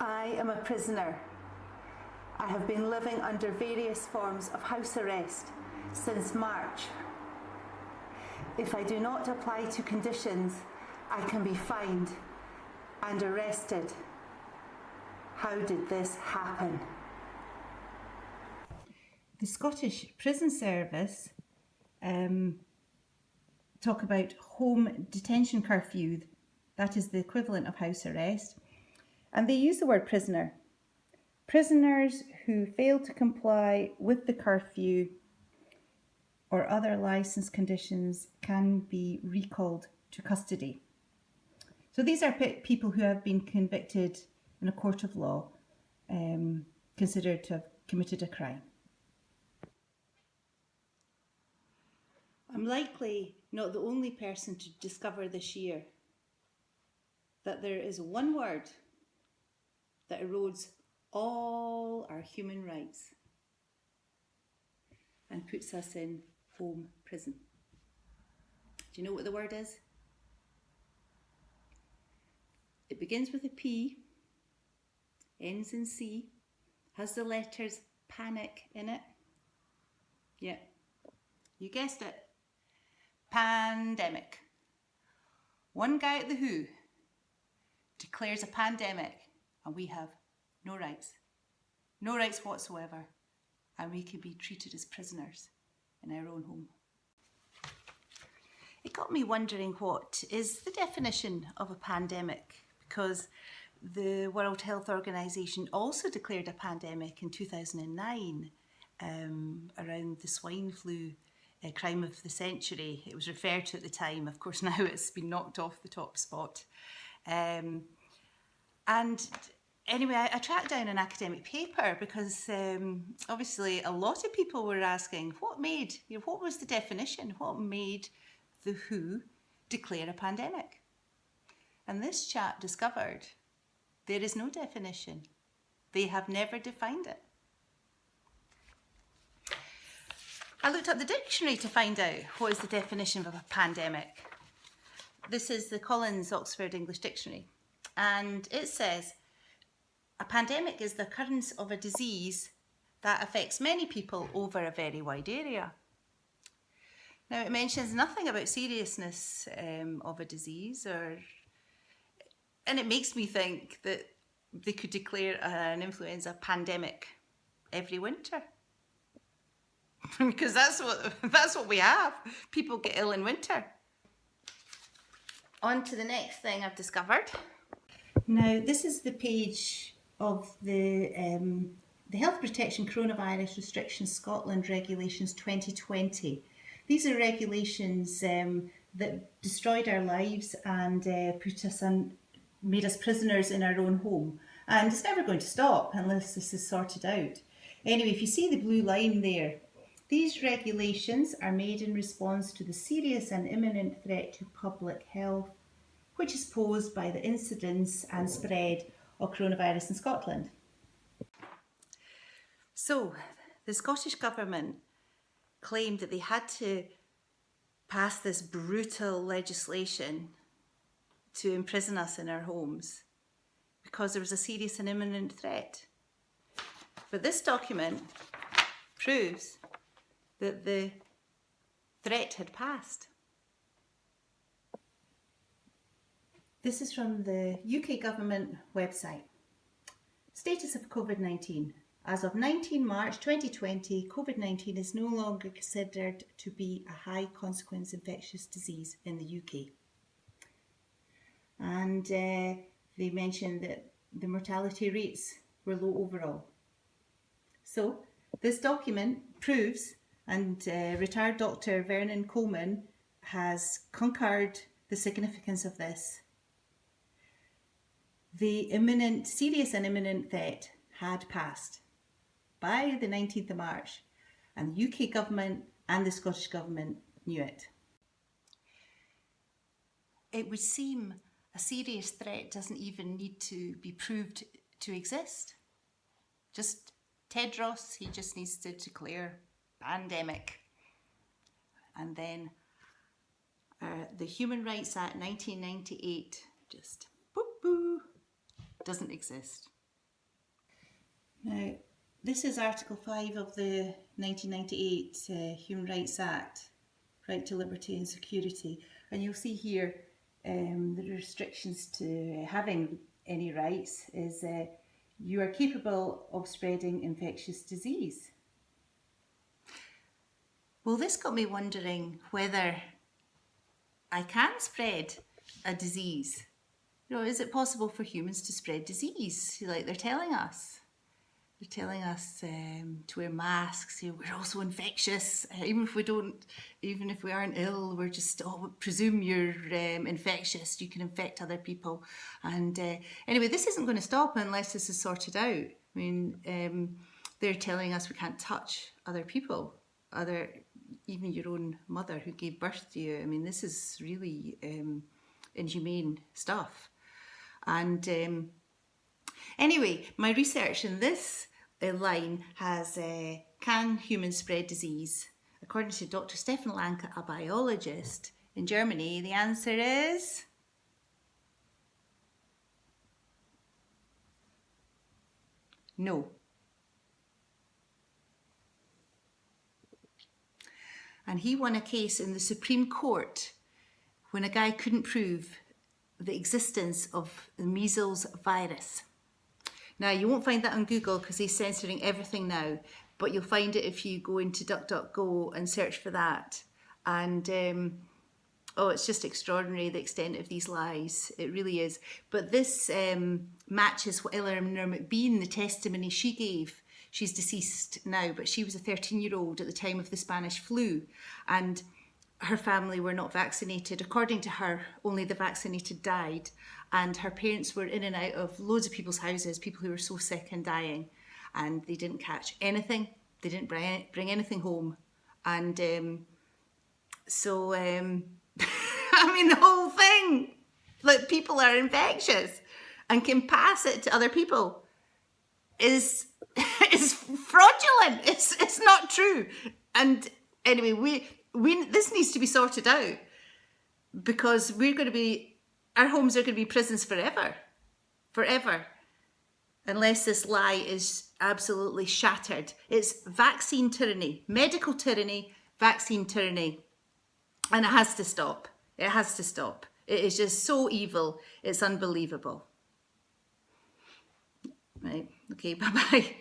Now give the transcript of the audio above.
I am a prisoner. I have been living under various forms of house arrest since March. If I do not apply to conditions, I can be fined and arrested. How did this happen? The Scottish Prison Service talk about home detention curfew. That is the equivalent of house arrest. And they use the word prisoner. Prisoners who fail to comply with the curfew or other licence conditions can be recalled to custody. So these are people who have been convicted in a court of law, considered to have committed a crime. I'm likely not the only person to discover this year that there is one word that erodes all our human rights and puts us in home prison. Do you know what the word is? It begins with a P, ends in C, has the letters panic in it. Yeah, you guessed it. Pandemic. One guy at the WHO declares a pandemic and we have no rights. No rights whatsoever. And we can be treated as prisoners in our own home. It got me wondering, what is the definition of a pandemic? Because the World Health Organization also declared a pandemic in 2009 around the swine flu crime of the century. It was referred to at the time. Of course, now it's been knocked off the top spot. And anyway, I tracked down an academic paper because obviously a lot of people were asking what was the definition? What made the WHO declare a pandemic? And this chap discovered there is no definition. They have never defined it. I looked up the dictionary to find out what is the definition of a pandemic. This is the Collins Oxford English Dictionary. And it says, a pandemic is the occurrence of a disease that affects many people over a very wide area. Now, it mentions nothing about seriousness of a disease, and it makes me think that they could declare an influenza pandemic every winter. Because that's what we have. People get ill in winter. On to the next thing I've discovered. Now, this is the page of the Health Protection Coronavirus Restrictions Scotland Regulations 2020. These are regulations that destroyed our lives and made us prisoners in our own home. And it's never going to stop unless this is sorted out. Anyway, if you see the blue line there, these regulations are made in response to the serious and imminent threat to public health, which is posed by the incidence and spread of coronavirus in Scotland. So, the Scottish Government claimed that they had to pass this brutal legislation to imprison us in our homes because there was a serious and imminent threat. But this document proves that the threat had passed. This is from the UK government website. Status of COVID-19. As of 19 March 2020, COVID-19 is no longer considered to be a high consequence infectious disease in the UK. And they mentioned that the mortality rates were low overall. So this document proves, and retired Dr. Vernon Coleman has concurred the significance of this. The serious and imminent threat had passed by the 19th of March, and the UK government and the Scottish government knew it. It would seem a serious threat doesn't even need to be proved to exist. Just Tedros, he just needs to declare pandemic. And then the Human Rights Act 1998 just boop, boo, doesn't exist. Now, this is Article 5 of the 1998 Human Rights Act, right to liberty and security. And you'll see here the restrictions to having any rights is you are capable of spreading infectious disease. Well, this got me wondering whether I can spread a disease. You know, is it possible for humans to spread disease like they're telling us? They're telling us to wear masks. You know, we're also infectious. Even if we aren't ill, we're just presume you're infectious. You can infect other people. And anyway, this isn't going to stop unless this is sorted out. I mean, they're telling us we can't touch other people, even your own mother who gave birth to you. I mean, this is really inhumane stuff. And anyway, my research in this line has, can humans spread disease? According to Dr. Stefan Lanke, a biologist in Germany, the answer is no. And he won a case in the Supreme Court when a guy couldn't prove the existence of the measles virus. Now, you won't find that on Google because he's censoring everything now, but you'll find it if you go into DuckDuckGo and search for that. And it's just extraordinary, the extent of these lies. It really is. But this matches what Eleanor McBean, the testimony she gave. She's deceased now, but she was a 13-year-old at the time of the Spanish flu. And her family were not vaccinated. According to her, only the vaccinated died. And her parents were in and out of loads of people's houses, people who were so sick and dying. And they didn't catch anything. They didn't bring anything home. And I mean, the whole thing, like people are infectious and can pass it to other people is fraudulent. It's not true. And anyway, this needs to be sorted out because our homes are going to be prisons forever, unless this lie is absolutely shattered. It's vaccine tyranny, medical tyranny, vaccine tyranny, and it has to stop. It has to stop. It is just so evil. It's unbelievable. Right. Okay. Bye-bye.